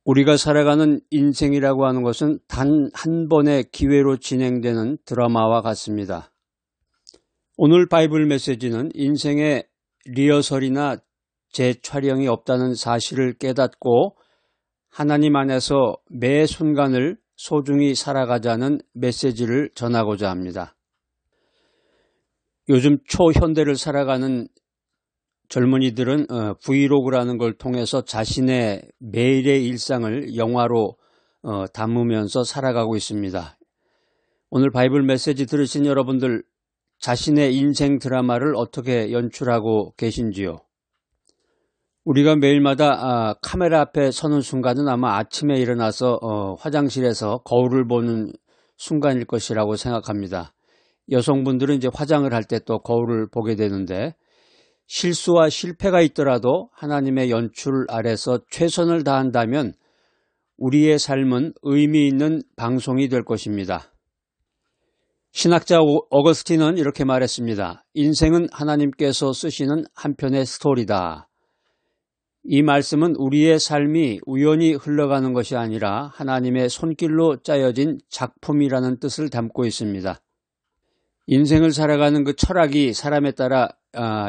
우리가 살아가는 인생이라고 하는 것은 단 한 번의 기회로 진행되는 드라마와 같습니다. 오늘 바이블 메시지는 인생의 리허설이나 재촬영이 없다는 사실을 깨닫고 하나님 안에서 매 순간을 소중히 살아가자는 메시지를 전하고자 합니다. 요즘 초현대를 살아가는 젊은이들은 브이로그라는 걸 통해서 자신의 매일의 일상을 영화로 담으면서 살아가고 있습니다. 오늘 바이블 메시지 들으신 여러분들, 자신의 인생 드라마를 어떻게 연출하고 계신지요? 우리가 매일마다 카메라 앞에 서는 순간은 아마 아침에 일어나서 화장실에서 거울을 보는 순간일 것이라고 생각합니다. 여성분들은 이제 화장을 할 때 또 거울을 보게 되는데, 실수와 실패가 있더라도 하나님의 연출 아래서 최선을 다한다면 우리의 삶은 의미 있는 방송이 될 것입니다. 신학자 어거스틴은 이렇게 말했습니다. 인생은 하나님께서 쓰시는 한 편의 스토리다. 이 말씀은 우리의 삶이 우연히 흘러가는 것이 아니라 하나님의 손길로 짜여진 작품이라는 뜻을 담고 있습니다. 인생을 살아가는 그 철학이 사람에 따라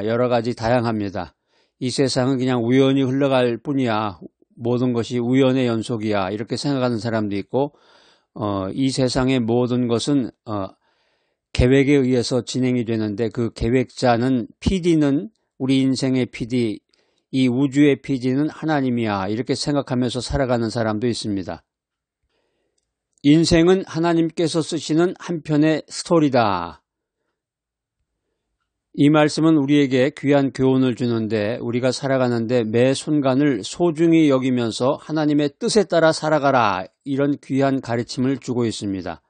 여러 가지 다양합니다. 이 세상은 그냥 우연히 흘러갈 뿐이야. 모든 것이 우연의 연속이야. 이렇게 생각하는 사람도 있고, 이 세상의 모든 것은 계획에 의해서 진행이 되는데 그 계획자는 PD는 우리 인생의 PD, 이 우주의 PD는 하나님이야. 이렇게 생각하면서 살아가는 사람도 있습니다. 인생은 하나님께서 쓰시는 한 편의 스토리다. 이 말씀은 우리에게 귀한 교훈을 주는데, 우리가 살아가는데 매 순간을 소중히 여기면서 하나님의 뜻에 따라 살아가라, 이런 귀한 가르침을 주고 있습니다.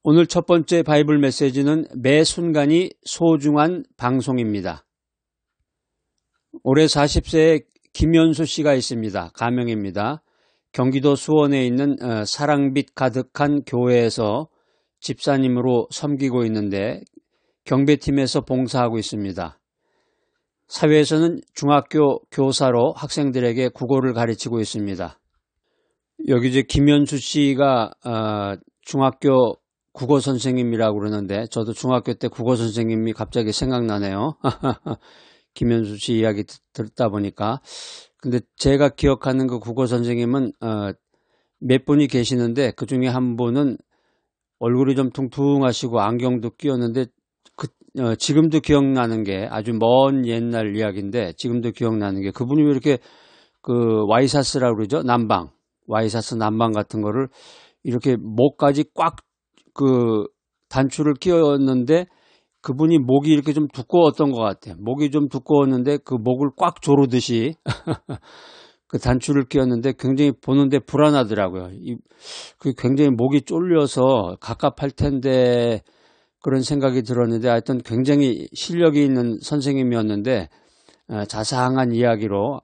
오늘 첫 번째 바이블 메시지는 매 순간이 소중한 방송입니다. 올해 40세의 김현수 씨가 있습니다. 가명입니다. 경기도 수원에 있는 사랑빛 가득한 교회에서 집사님으로 섬기고 있는데 경배팀에서 봉사하고 있습니다. 사회에서는 중학교 교사로 학생들에게 국어를 가르치고 있습니다. 여기 이제 김현수 씨가 중학교 국어 선생님이라고 그러는데 저도 중학교 때 국어 선생님이 갑자기 생각나네요. 김현수 씨 이야기 듣다 보니까. 근데 제가 기억하는 그 국어 선생님은 몇 분이 계시는데 그 중에 한 분은 얼굴이 좀 퉁퉁하시고 안경도 끼었는데 지금도 기억나는 게, 아주 먼 옛날 이야기인데 지금도 기억나는 게, 그분이 왜 이렇게 그 와이사스라고 그러죠? 남방, 와이사스 남방 같은 거를 이렇게 목까지 꽉 그 단추를 끼웠는데 그분이 목이 이렇게 좀 두꺼웠던 것 같아요. 목이 좀 두꺼웠는데 그 목을 꽉 조르듯이 그 단추를 끼웠는데 굉장히 보는데 불안하더라고요. 그 굉장히 목이 쫄려서 갑갑할 텐데 그런 생각이 들었는데, 하여튼 굉장히 실력이 있는 선생님이었는데 자상한 이야기로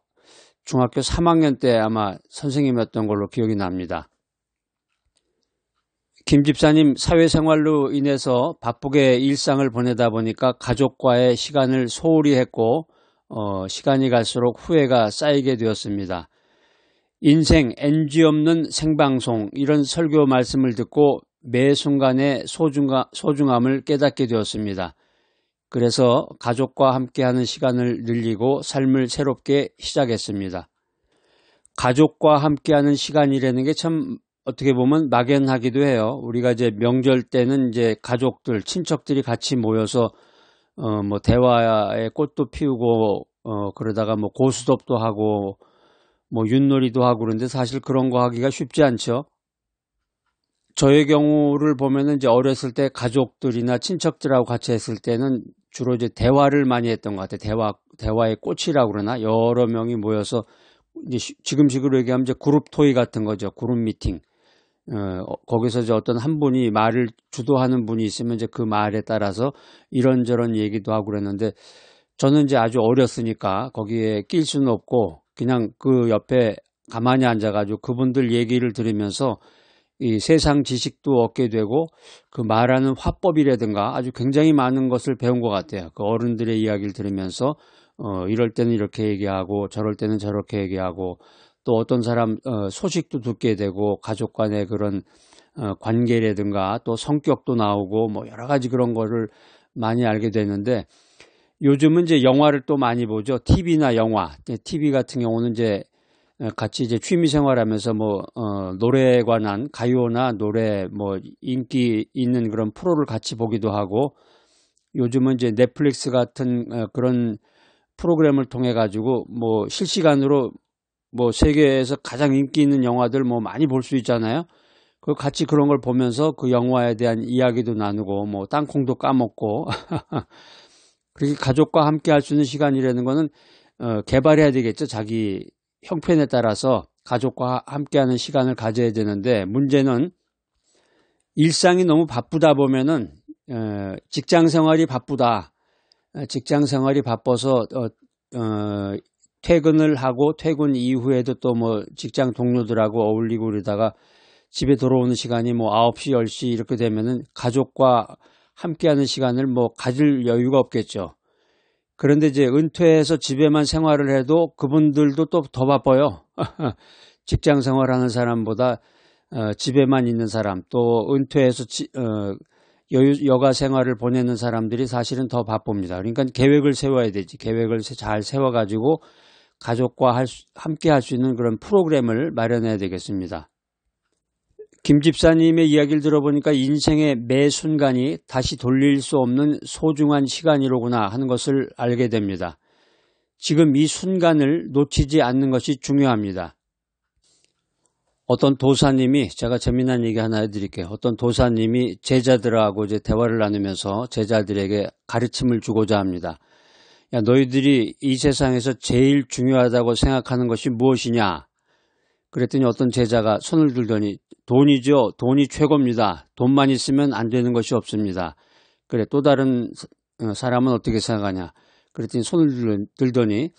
중학교 3학년 때 아마 선생님이었던 걸로 기억이 납니다. 김 집사님 사회생활로 인해서 바쁘게 일상을 보내다 보니까 가족과의 시간을 소홀히 했고 시간이 갈수록 후회가 쌓이게 되었습니다. 인생 NG 없는 생방송, 이런 설교 말씀을 듣고 매 순간의 소중함을 깨닫게 되었습니다. 그래서 가족과 함께하는 시간을 늘리고 삶을 새롭게 시작했습니다. 가족과 함께하는 시간이라는 게 참 어떻게 보면 막연하기도 해요. 우리가 이제 명절 때는 이제 가족들, 친척들이 같이 모여서 뭐 대화에 꽃도 피우고 그러다가 뭐 고스톱도 하고 뭐 윷놀이도 하고, 그런데 사실 그런 거 하기가 쉽지 않죠. 저의 경우를 보면은 이제 어렸을 때 가족들이나 친척들하고 같이 했을 때는 주로 이제 대화를 많이 했던 것 같아요. 대화의 꽃이라고 그러나, 여러 명이 모여서 이제 지금식으로 얘기하면 이제 그룹 토의 같은 거죠. 그룹 미팅. 거기서 이제 어떤 한 분이 말을 주도하는 분이 있으면 이제 그 말에 따라서 이런저런 얘기도 하고 그랬는데, 저는 이제 아주 어렸으니까 거기에 낄 수는 없고 그냥 그 옆에 가만히 앉아가지고 그분들 얘기를 들으면서 이 세상 지식도 얻게 되고 그 말하는 화법이라든가 아주 굉장히 많은 것을 배운 것 같아요. 그 어른들의 이야기를 들으면서 이럴 때는 이렇게 얘기하고 저럴 때는 저렇게 얘기하고 또 어떤 사람 소식도 듣게 되고 가족 간의 그런 관계라든가 또 성격도 나오고 뭐 여러 가지 그런 거를 많이 알게 되는데 요즘은 이제 영화를 또 많이 보죠. TV나 영화. TV 같은 경우는 이제 같이 이제 취미 생활하면서 뭐 노래에 관한 가요나 노래 뭐 인기 있는 그런 프로를 같이 보기도 하고 요즘은 이제 넷플릭스 같은 그런 프로그램을 통해 가지고 뭐 실시간으로 뭐 세계에서 가장 인기 있는 영화들 뭐 많이 볼 수 있잖아요. 그 같이 그런 걸 보면서 그 영화에 대한 이야기도 나누고 뭐 땅콩도 까먹고 그렇게 가족과 함께 할 수 있는 시간이라는 거는 개발해야 되겠죠. 자기 형편에 따라서 가족과 함께하는 시간을 가져야 되는데 문제는 일상이 너무 바쁘다 보면은 직장 생활이 바쁘다. 직장 생활이 바빠서 퇴근을 하고 퇴근 이후에도 또 뭐 직장 동료들하고 어울리고 그러다가 집에 돌아오는 시간이 뭐 9시, 10시 이렇게 되면은 가족과 함께하는 시간을 뭐 가질 여유가 없겠죠. 그런데 이제 은퇴해서 집에만 생활을 해도 그분들도 또 더 바빠요. 직장 생활하는 사람보다 집에만 있는 사람 또 은퇴해서 여가 생활을 보내는 사람들이 사실은 더 바쁩니다. 그러니까 계획을 세워야 되지. 계획을 잘 세워가지고 가족과 함께 할 수 있는 그런 프로그램을 마련해야 되겠습니다. 김 집사님의 이야기를 들어보니까 인생의 매 순간이 다시 돌릴 수 없는 소중한 시간이로구나 하는 것을 알게 됩니다. 지금 이 순간을 놓치지 않는 것이 중요합니다. 어떤 도사님이 제가 재미난 얘기 하나 해드릴게요. 어떤 도사님이 제자들하고 이제 대화를 나누면서 제자들에게 가르침을 주고자 합니다. 야, 너희들이 이 세상에서 제일 중요하다고 생각하는 것이 무엇이냐? 그랬더니 어떤 제자가 손을 들더니 돈이죠. 돈이 최고입니다. 돈만 있으면 안 되는 것이 없습니다. 그래 또 다른 사람은 어떻게 생각하냐? 그랬더니 손을 들더니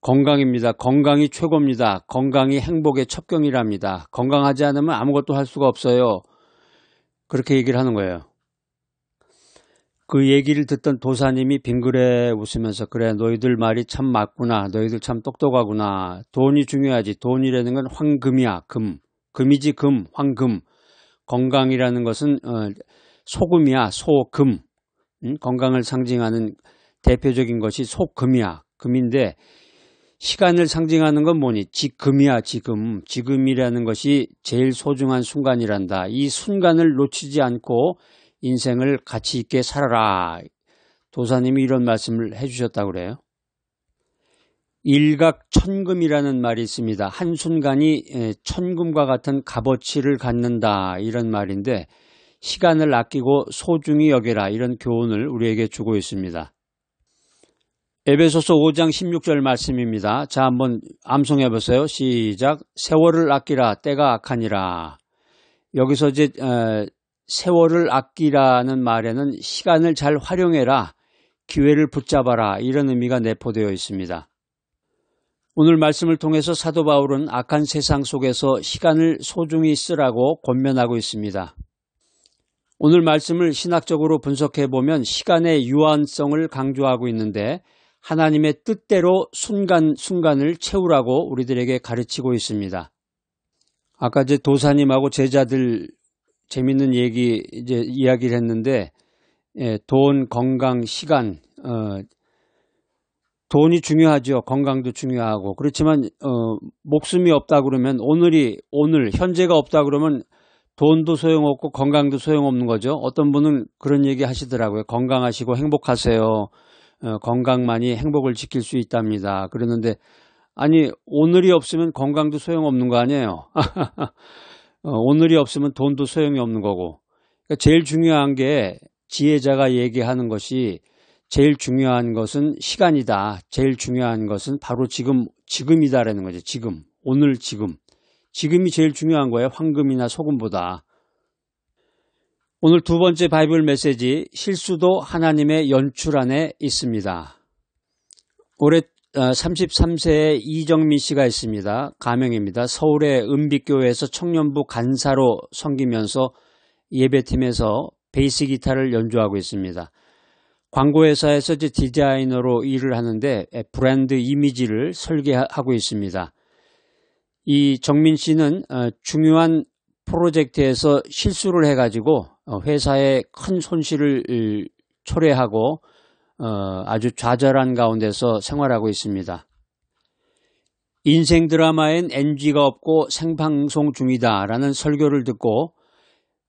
건강입니다. 건강이 최고입니다. 건강이 행복의 첩경이랍니다. 건강하지 않으면 아무것도 할 수가 없어요. 그렇게 얘기를 하는 거예요. 그 얘기를 듣던 도사님이 빙그레 웃으면서 그래 너희들 말이 참 맞구나. 너희들 참 똑똑하구나. 돈이 중요하지. 돈이라는 건 황금이야. 금. 금이지 금. 황금. 건강이라는 것은 소금이야. 소금. 건강을 상징하는 대표적인 것이 소금이야. 금인데 시간을 상징하는 건 뭐니? 지금이야. 지금. 지금이라는 것이 제일 소중한 순간이란다. 이 순간을 놓치지 않고 인생을 가치 있게 살아라. 도사님이 이런 말씀을 해주셨다고 그래요. 일각천금이라는 말이 있습니다. 한순간이 천금과 같은 값어치를 갖는다. 이런 말인데 시간을 아끼고 소중히 여겨라. 이런 교훈을 우리에게 주고 있습니다. 에베소서 5장 16절 말씀입니다. 자, 한번 암송해 보세요. 시작. 세월을 아끼라. 때가 악하니라. 여기서 이제 세월을 아끼라는 말에는 시간을 잘 활용해라, 기회를 붙잡아라 이런 의미가 내포되어 있습니다. 오늘 말씀을 통해서 사도 바울은 악한 세상 속에서 시간을 소중히 쓰라고 권면하고 있습니다. 오늘 말씀을 신학적으로 분석해 보면 시간의 유한성을 강조하고 있는데 하나님의 뜻대로 순간을 채우라고 우리들에게 가르치고 있습니다. 아까 이제 도사님하고 제자들 재밌는 이야기를 했는데, 돈, 건강, 시간, 돈이 중요하죠. 건강도 중요하고. 그렇지만, 목숨이 없다 그러면 오늘, 현재가 없다 그러면 돈도 소용없고 건강도 소용없는 거죠. 어떤 분은 그런 얘기 하시더라고요. 건강하시고 행복하세요. 건강만이 행복을 지킬 수 있답니다. 그러는데, 아니, 오늘이 없으면 건강도 소용없는 거 아니에요. 오늘이 없으면 돈도 소용이 없는 거고. 그러니까 제일 중요한 게 지혜자가 얘기하는 것이 제일 중요한 것은 시간이다. 제일 중요한 것은 바로 지금이다라는 거죠. 지금. 오늘 지금. 지금이 제일 중요한 거예요. 황금이나 소금보다. 오늘 두 번째 바이블 메시지 실수도 하나님의 연출 안에 있습니다. 올해 33세의 이정민 씨가 있습니다. 가명입니다. 서울의 은빛교회에서 청년부 간사로 섬기면서 예배팀에서 베이스 기타를 연주하고 있습니다. 광고회사에서 이제 디자이너로 일을 하는데 브랜드 이미지를 설계하고 있습니다. 이 정민 씨는 중요한 프로젝트에서 실수를 해가지고 회사에 큰 손실을 초래하고 아주 좌절한 가운데서 생활하고 있습니다. 인생 드라마엔 NG가 없고 생방송 중이다라는 설교를 듣고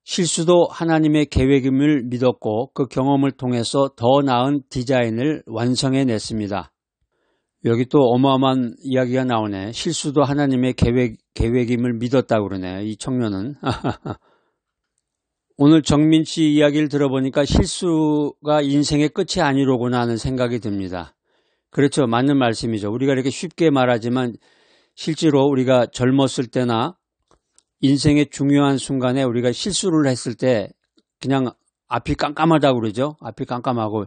실수도 하나님의 계획임을 믿었고 그 경험을 통해서 더 나은 디자인을 완성해냈습니다. 여기 또 어마어마한 이야기가 나오네. 실수도 하나님의 계획임을 믿었다고 그러네. 이 청년은. 오늘 정민 씨 이야기를 들어보니까 실수가 인생의 끝이 아니로구나 하는 생각이 듭니다. 그렇죠. 맞는 말씀이죠. 우리가 이렇게 쉽게 말하지만 실제로 우리가 젊었을 때나 인생의 중요한 순간에 우리가 실수를 했을 때 그냥 앞이 깜깜하다고 그러죠. 앞이 깜깜하고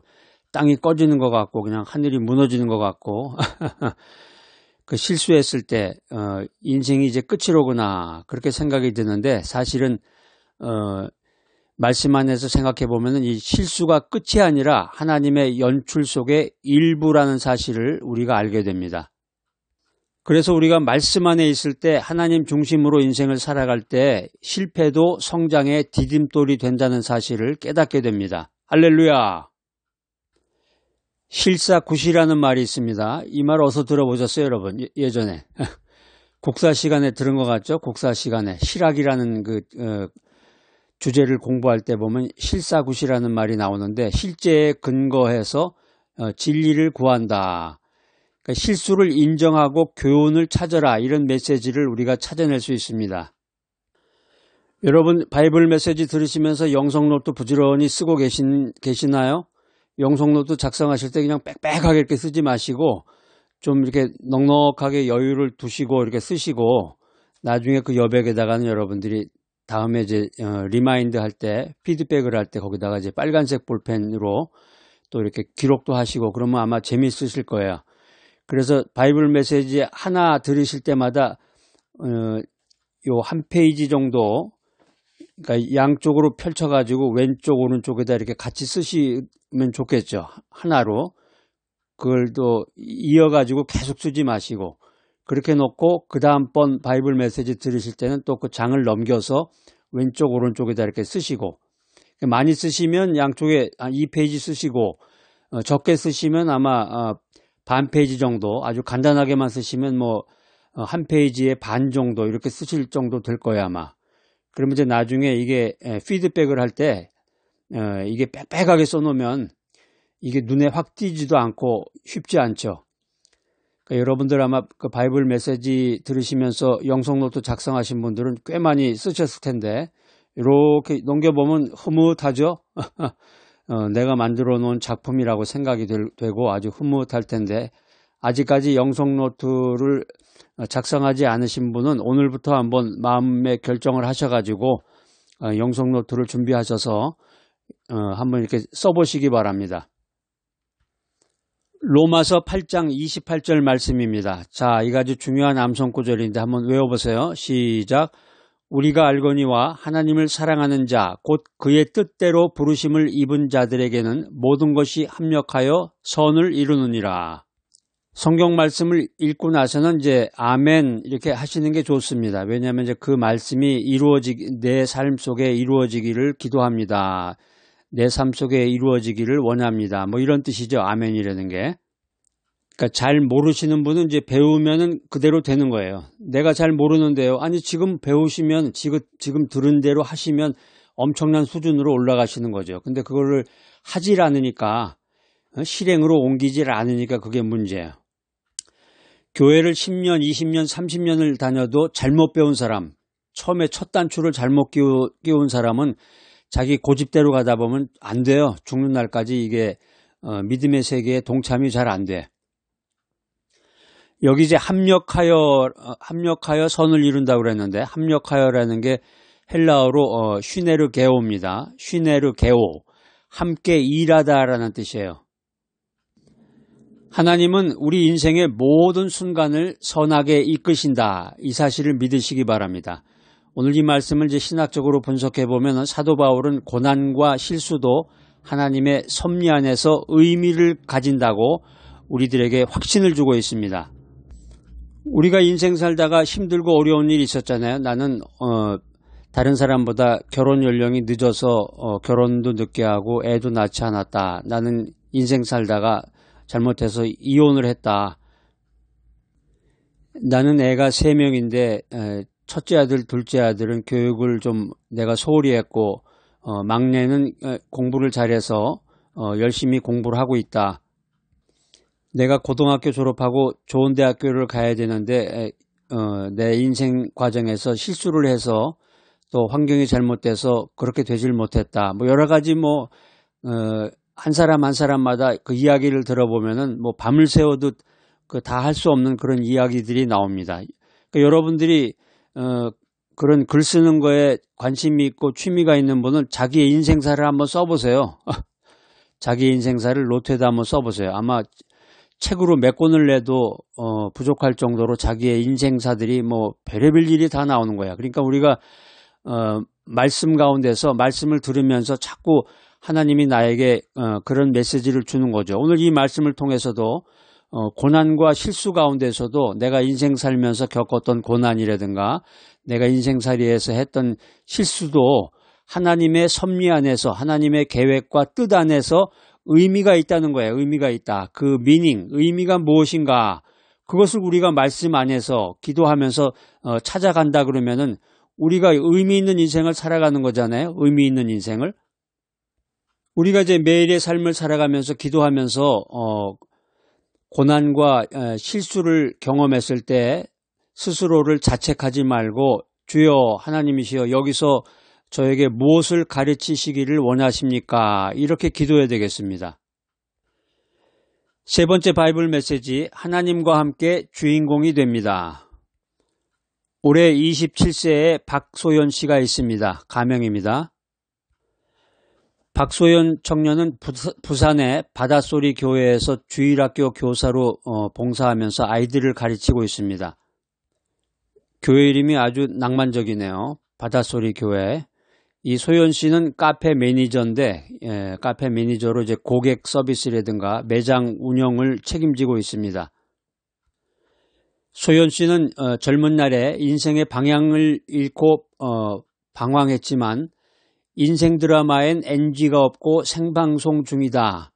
땅이 꺼지는 것 같고 그냥 하늘이 무너지는 것 같고 그 실수했을 때 인생이 이제 끝이로구나 그렇게 생각이 드는데 사실은 말씀 안에서 생각해 보면은 이 실수가 끝이 아니라 하나님의 연출 속의 일부라는 사실을 우리가 알게 됩니다. 그래서 우리가 말씀 안에 있을 때 하나님 중심으로 인생을 살아갈 때 실패도 성장의 디딤돌이 된다는 사실을 깨닫게 됩니다. 할렐루야! 실사굿이라는 말이 있습니다. 이 말 어디서 들어보셨어요, 여러분? 예전에. 국사 시간에 들은 것 같죠? 국사 시간에. 실학이라는 주제를 공부할 때 보면 실사굿이라는 말이 나오는데 실제에 근거해서 진리를 구한다. 그러니까 실수를 인정하고 교훈을 찾아라. 이런 메시지를 우리가 찾아낼 수 있습니다. 여러분 바이블 메시지 들으시면서 영성노트 부지런히 쓰고 계시나요? 영성노트 작성하실 때 그냥 빽빽하게 이렇게 쓰지 마시고 좀 이렇게 넉넉하게 여유를 두시고 이렇게 쓰시고 나중에 그 여백에다가는 여러분들이 다음에 이제 리마인드 할 때 피드백을 할 때 거기다가 이제 빨간색 볼펜으로 또 이렇게 기록도 하시고 그러면 아마 재미있으실 거예요. 그래서 바이블 메시지 하나 들으실 때마다 요 한 페이지 정도 그러니까 양쪽으로 펼쳐가지고 왼쪽 오른쪽에다 이렇게 같이 쓰시면 좋겠죠. 하나로. 그걸 또 이어가지고 계속 쓰지 마시고 그렇게 놓고 그 다음번 바이블 메시지 들으실 때는 또 그 장을 넘겨서 왼쪽 오른쪽에다 이렇게 쓰시고 많이 쓰시면 양쪽에 2페이지 쓰시고 적게 쓰시면 아마 반 페이지 정도 아주 간단하게만 쓰시면 뭐 한 페이지에 반 정도 이렇게 쓰실 정도 될 거예요 아마. 그러면 이제 나중에 이게 피드백을 할 때 이게 빽빽하게 써놓으면 이게 눈에 확 띄지도 않고 쉽지 않죠. 그러니까 여러분들 아마 그 바이블 메시지 들으시면서 영성노트 작성하신 분들은 꽤 많이 쓰셨을 텐데 이렇게 넘겨보면 흐뭇하죠. 내가 만들어 놓은 작품이라고 생각이 되고 아주 흐뭇할 텐데 아직까지 영성노트를 작성하지 않으신 분은 오늘부터 한번 마음의 결정을 하셔가지고 영성노트를 준비하셔서 한번 이렇게 써보시기 바랍니다. 로마서 8장 28절 말씀입니다. 자, 이거 아주 중요한 암송 구절인데 한번 외워보세요. 시작. 우리가 알거니와 하나님을 사랑하는 자, 곧 그의 뜻대로 부르심을 입은 자들에게는 모든 것이 합력하여 선을 이루느니라. 성경 말씀을 읽고 나서는 이제 아멘 이렇게 하시는 게 좋습니다. 왜냐하면 이제 그 말씀이 내 삶 속에 이루어지기를 기도합니다. 내 삶 속에 이루어지기를 원합니다. 뭐 이런 뜻이죠. 아멘이라는 게. 그러니까 잘 모르시는 분은 이제 배우면은 그대로 되는 거예요. 내가 잘 모르는데요. 아니 지금 배우시면 지금 들은 대로 하시면 엄청난 수준으로 올라가시는 거죠. 근데 그거를 하질 않으니까 실행으로 옮기질 않으니까 그게 문제예요. 교회를 10년, 20년, 30년을 다녀도 잘못 배운 사람, 처음에 첫 단추를 잘못 끼운 사람은 자기 고집대로 가다 보면 안 돼요. 죽는 날까지 이게 믿음의 세계에 동참이 잘 안 돼. 여기 이제 합력하여 선을 이룬다고 그랬는데 합력하여라는 게 헬라어로 슈네르게오입니다. 슈네르게오. 함께 일하다라는 뜻이에요. 하나님은 우리 인생의 모든 순간을 선하게 이끄신다. 이 사실을 믿으시기 바랍니다. 오늘 이 말씀을 이제 신학적으로 분석해 보면 사도 바울은 고난과 실수도 하나님의 섭리 안에서 의미를 가진다고 우리들에게 확신을 주고 있습니다. 우리가 인생 살다가 힘들고 어려운 일이 있었잖아요. 나는 다른 사람보다 결혼 연령이 늦어서 결혼도 늦게 하고 애도 낳지 않았다. 나는 인생 살다가 잘못해서 이혼을 했다. 나는 애가 3명인데 첫째 아들, 둘째 아들은 교육을 좀 내가 소홀히 했고 막내는 공부를 잘해서 열심히 공부를 하고 있다. 내가 고등학교 졸업하고 좋은 대학교를 가야 되는데 내 인생 과정에서 실수를 해서 또 환경이 잘못돼서 그렇게 되질 못했다. 뭐 여러 가지 한 사람 한 사람마다 그 이야기를 들어보면은 밤을 새워도 다 할 수 없는 그런 이야기들이 나옵니다. 그러니까 여러분들이 그런 글 쓰는 거에 관심이 있고 취미가 있는 분은 자기의 인생사를 한번 써보세요. 자기의 인생사를 노트에다 한번 써보세요. 아마 책으로 몇 권을 내도 부족할 정도로 자기의 인생사들이 별의별 일이 다 나오는 거야. 그러니까 우리가 말씀 가운데서 말씀을 들으면서 자꾸 하나님이 나에게 그런 메시지를 주는 거죠. 오늘 이 말씀을 통해서도 고난과 실수 가운데서도 내가 인생 살면서 겪었던 고난이라든가 내가 인생살이에서 했던 실수도 하나님의 섭리 안에서 하나님의 계획과 뜻 안에서 의미가 있다는 거예요. 의미가 있다. 그 의미가 무엇인가? 그것을 우리가 말씀 안에서 기도하면서 찾아간다 그러면은 우리가 의미 있는 인생을 살아가는 거잖아요. 의미 있는 인생을. 우리가 이제 매일의 삶을 살아가면서 기도하면서 고난과 실수를 경험했을 때 스스로를 자책하지 말고 주여 하나님이시여 여기서 저에게 무엇을 가르치시기를 원하십니까? 이렇게 기도해야 되겠습니다. 세 번째 바이블 메시지, 하나님과 함께 주인공이 됩니다. 올해 27세의 박소연 씨가 있습니다. 가명입니다. 박소연 청년은 부산의 바닷소리 교회에서 주일학교 교사로 봉사하면서 아이들을 가르치고 있습니다. 교회 이름이 아주 낭만적이네요. 바닷소리 교회. 이 소연 씨는 카페 매니저인데 카페 매니저로 이제 고객 서비스라든가 매장 운영을 책임지고 있습니다. 소연 씨는 젊은 날에 인생의 방향을 잃고 방황했지만 인생 드라마엔 NG가 없고 생방송 중이다.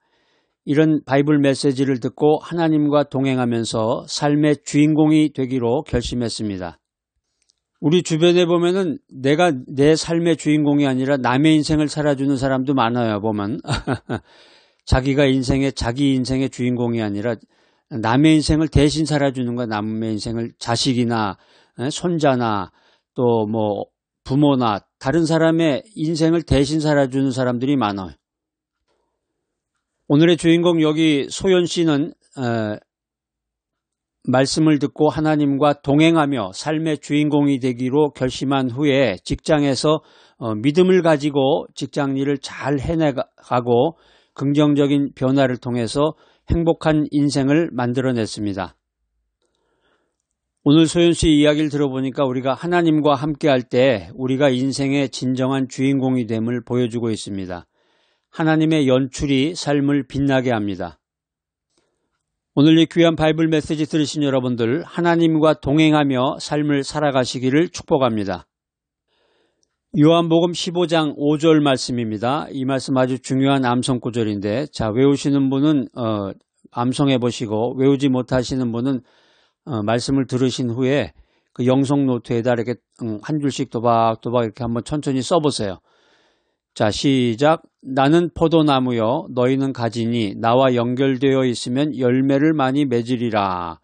이런 바이블 메시지를 듣고 하나님과 동행하면서 삶의 주인공이 되기로 결심했습니다. 우리 주변에 보면은 내가 내 삶의 주인공이 아니라 남의 인생을 살아주는 사람도 많아요, 보면. 자기 인생의 주인공이 아니라 남의 인생을 대신 살아주는 거야. 남의 인생을 자식이나 손자나 또 부모나 다른 사람의 인생을 대신 살아주는 사람들이 많아요. 오늘의 주인공 여기 소연 씨는 말씀을 듣고 하나님과 동행하며 삶의 주인공이 되기로 결심한 후에 직장에서 믿음을 가지고 직장 일을 잘 해내가고 긍정적인 변화를 통해서 행복한 인생을 만들어냈습니다. 오늘 소연 씨 이야기를 들어보니까 우리가 하나님과 함께할 때 우리가 인생의 진정한 주인공이 됨을 보여주고 있습니다. 하나님의 연출이 삶을 빛나게 합니다. 오늘 이 귀한 바이블 메시지 들으신 여러분들 하나님과 동행하며 삶을 살아가시기를 축복합니다. 요한복음 15장 5절 말씀입니다. 이 말씀 아주 중요한 암송 구절인데 외우시는 분은 암송해 보시고 외우지 못하시는 분은 말씀을 들으신 후에 그 영성 노트에다 이렇게 한 줄씩 도박도박 이렇게 한번 천천히 써보세요. 자, 시작. 나는 포도나무여 너희는 가지니 나와 연결되어 있으면 열매를 많이 맺으리라.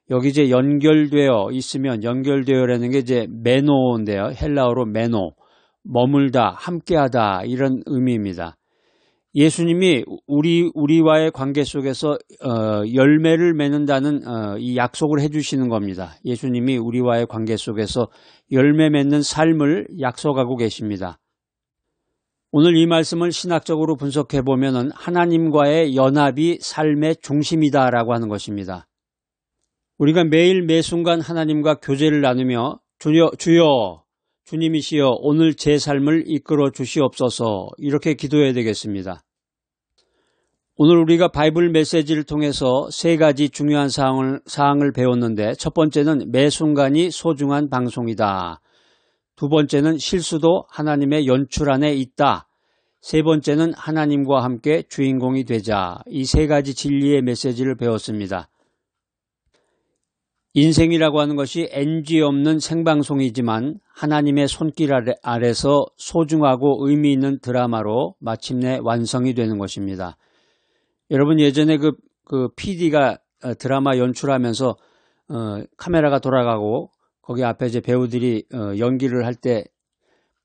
여기 이제 연결되어 있으면 연결되어라는 게 이제 메노인데요. 헬라어로 메노. 머물다, 함께하다 이런 의미입니다. 예수님이 우리와의 관계 속에서 열매를 맺는다는 이 약속을 해주시는 겁니다. 예수님이 우리와의 관계 속에서 열매 맺는 삶을 약속하고 계십니다. 오늘 이 말씀을 신학적으로 분석해 보면은 하나님과의 연합이 삶의 중심이다라고 하는 것입니다. 우리가 매일 매순간 하나님과 교제를 나누며 주여 주님이시여 오늘 제 삶을 이끌어 주시옵소서 이렇게 기도해야 되겠습니다. 오늘 우리가 바이블 메시지를 통해서 세 가지 중요한 사항을 배웠는데, 첫 번째는 매 순간이 소중한 방송이다. 두 번째는 실수도 하나님의 연출 안에 있다. 세 번째는 하나님과 함께 주인공이 되자. 이 세 가지 진리의 메시지를 배웠습니다. 인생이라고 하는 것이 NG 없는 생방송이지만 하나님의 손길 아래서 소중하고 의미 있는 드라마로 마침내 완성이 되는 것입니다. 여러분, 예전에 그 PD가 드라마 연출하면서 카메라가 돌아가고 거기 앞에 이제 배우들이 연기를 할 때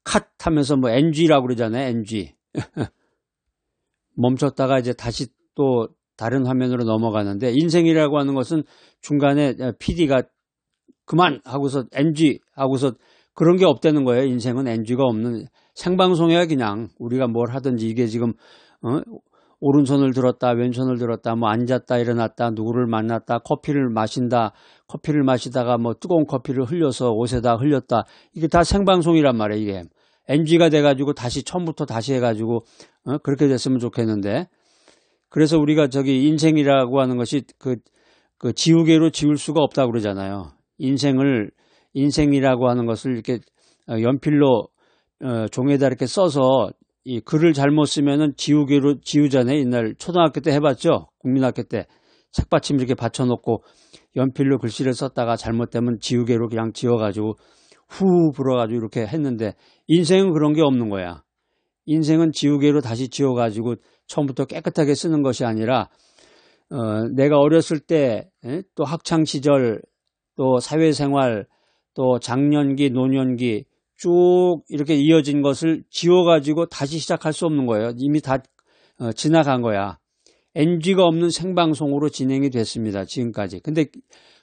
컷 하면서 뭐 NG라고 그러잖아요. NG. 멈췄다가 이제 다시 또 다른 화면으로 넘어가는데, 인생이라고 하는 것은 중간에 PD가 그만 하고서 NG 하고서 그런 게 없다는 거예요. 인생은 NG가 없는 생방송이야. 그냥 우리가 뭘 하든지 이게 지금 오른손을 들었다 왼손을 들었다 뭐 앉았다 일어났다 누구를 만났다 커피를 마시다가 뭐 뜨거운 커피를 흘려서 옷에다 흘렸다, 이게 다 생방송이란 말이에요. 이게 NG가 돼가지고 다시 처음부터 다시 해가지고 그렇게 됐으면 좋겠는데, 그래서 우리가 저기 인생이라고 하는 것이 그 지우개로 지울 수가 없다고 그러잖아요. 인생이라고 하는 것을 이렇게 연필로 종에다 이렇게 써서 이 글을 잘못 쓰면은 지우개로 지우잖아요. 옛날 초등학교 때 해봤죠. 국민학교 때 책받침 이렇게 받쳐놓고 연필로 글씨를 썼다가 잘못되면 지우개로 그냥 지워가지고 후 불어가지고 이렇게 했는데, 인생은 그런 게 없는 거야. 인생은 지우개로 다시 지워가지고 처음부터 깨끗하게 쓰는 것이 아니라 내가 어렸을 때 또 학창시절 또 사회생활 또 장년기 노년기 쭉 이렇게 이어진 것을 지워가지고 다시 시작할 수 없는 거예요. 이미 다 지나간 거야. NG가 없는 생방송으로 진행이 됐습니다. 지금까지. 근데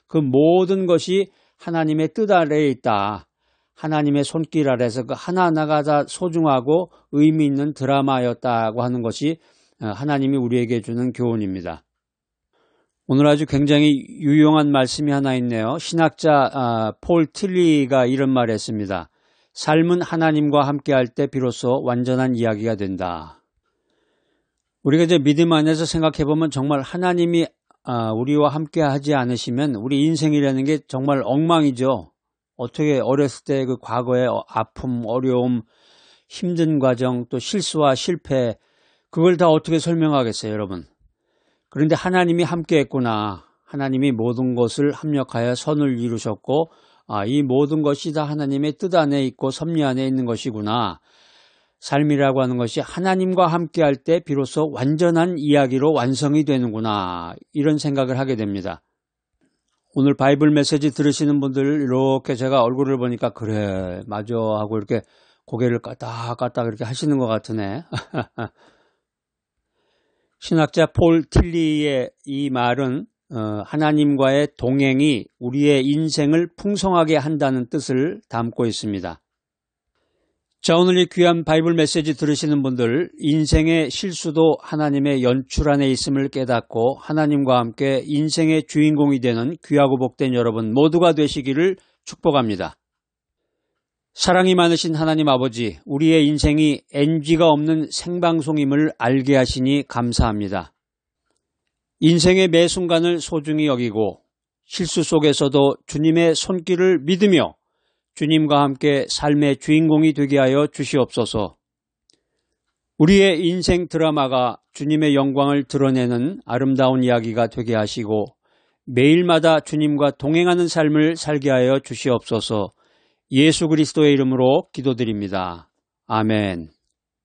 그 모든 것이 하나님의 뜻 아래에 있다. 하나님의 손길 아래서 그 하나하나가 다 소중하고 의미 있는 드라마였다고 하는 것이 하나님이 우리에게 주는 교훈입니다. 오늘 아주 굉장히 유용한 말씀이 하나 있네요. 신학자 폴 틸리가 이런 말을 했습니다. 삶은 하나님과 함께할 때 비로소 완전한 이야기가 된다. 우리가 이제 믿음 안에서 생각해보면 정말 하나님이 우리와 함께하지 않으시면 우리 인생이라는 게 정말 엉망이죠. 어떻게 어렸을 때 그 과거의 아픔, 어려움, 힘든 과정, 또 실수와 실패, 그걸 다 어떻게 설명하겠어요, 여러분. 그런데 하나님이 함께했구나. 하나님이 모든 것을 합력하여 선을 이루셨고, 이 모든 것이 다 하나님의 뜻 안에 있고 섭리 안에 있는 것이구나. 삶이라고 하는 것이 하나님과 함께할 때 비로소 완전한 이야기로 완성이 되는구나. 이런 생각을 하게 됩니다. 오늘 바이블 메시지 들으시는 분들 이렇게 제가 얼굴을 보니까 그래 맞아 하고 이렇게 고개를 까딱까딱 이렇게 하시는 것 같으네. 신학자 폴 틸리의 이 말은 하나님과의 동행이 우리의 인생을 풍성하게 한다는 뜻을 담고 있습니다. 자, 오늘 이 귀한 바이블 메시지 들으시는 분들, 인생의 실수도 하나님의 연출 안에 있음을 깨닫고 하나님과 함께 인생의 주인공이 되는 귀하고 복된 여러분 모두가 되시기를 축복합니다. 사랑이 많으신 하나님 아버지, 우리의 인생이 NG가 없는 생방송임을 알게 하시니 감사합니다. 인생의 매 순간을 소중히 여기고 실수 속에서도 주님의 손길을 믿으며 주님과 함께 삶의 주인공이 되게 하여 주시옵소서. 우리의 인생 드라마가 주님의 영광을 드러내는 아름다운 이야기가 되게 하시고 매일마다 주님과 동행하는 삶을 살게 하여 주시옵소서. 예수 그리스도의 이름으로 기도드립니다. 아멘.